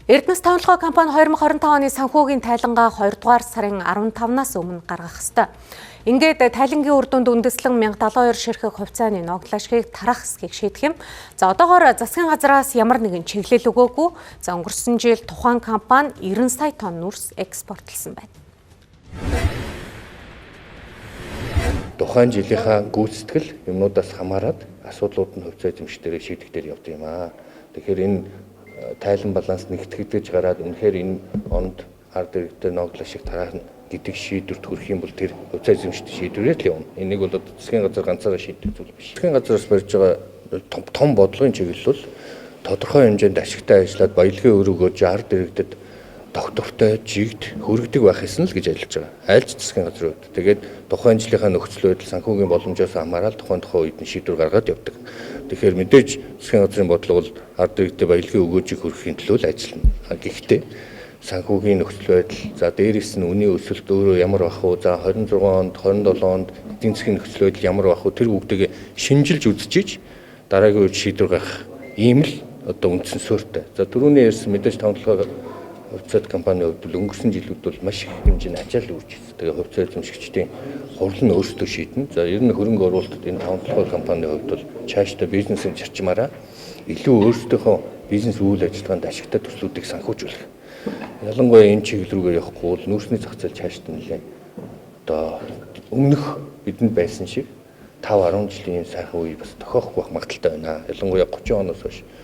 Эрдэнэс тавилгын компани 2025 оны санхүүгийн тайлангаа 2 дугаар сарын 15-наас өмнө гаргах ёстой. Ингээд тайлангийн үр дүнд үндэслэн 1072 ширхэг хувьцааны ногдлашгийг тарах эсхийг шийдэх юм. За одоогоор засгийн газраас ямар нэгэн чиглэл өгөөгүй. За өнгөрсөн жил тухайн компани 90 сая тонн нүрс экспортлсон байна. Тухайн жилийнхаа гүйцэтгэл юмнуудаас хамаарат асуудлууд нь хувьцаа эзэмшдэрээ шийдэх дээр явдаг юм аа. Тэгэхээр энэ тайлан баланс нэгтгэж гараад үнэхээр энэ онд ард иргэдэд ногдлол шиг тараах гэдэг шийдвэрт хүрэх юм бол тэр хувьцаа эзэмшдэг шийдвэрээр л явна. Энийг бол засгийн газар ганцаараа шийдэх зүйл биш. Засгийн газараас барьж байгаа том бодлогын чиглэл бол тодорхой хэмжээнд ашигтай ажиллаад баялагын өр өгөөж ард иргэдэд доктортой жигд хүргэдэг байх ёсна л гэж ажиллаж байгаа. Айлч засгийн газрын хувьд. Тэгээд тухайн жилийнхаа нөхцөл байдал санхүүгийн боломжоос хамаарал тухайн үед нь шийдвэр гаргаад явдаг. Тэгэхээр мэдээж засгийн газрын бодлого бол ард иргэдэд баялагын өгөөжийг хүргэхийн төлөө л ажиллана. Гэхдээ санхүүгийн нөхцөл байдал за дээрээс нь үнийн өсөлт өөрөө ямар байх вэ? За 26 онд 27 онд эдийн засгийн нөхцөл байдал ямар байх вэ? Тэр бүгдийг шинжилж үзчихэж дараагийн үед шийдвэр гаргах ийм л одоо үндсэн суурьтай. За түрүүний ярьсан мэдээж тавталгаа хувьцаат компанийн хувьд өнгөрсөн жилүүд бол маш их хэмжээний ачаал үүрчихсэн. Тэгээ хувьцаа эзэмшигчдийн хурал нь өөрсдөө шийднэ. За ер нь хөрөнгө оруулалтад энэ тавталгаа компанийн хувьд бол цаашдаа бизнесийн зарчмаараа илүү өөрсдийнхөө бизнес үйл ажиллагаанд ашигтай төслүүдийг санхүүжүүлэх. Ялангуяа энэ чиглэл рүүгээ явахгүй бол нүүрсний зах зээл цаашдаа нэлээд одоо өмнөх бидэнд байсан шиг 5-10 жилийн сайхан үе бас тохиохгүй байх магадaltaй байна. Ялангуяа 30 оноос хойш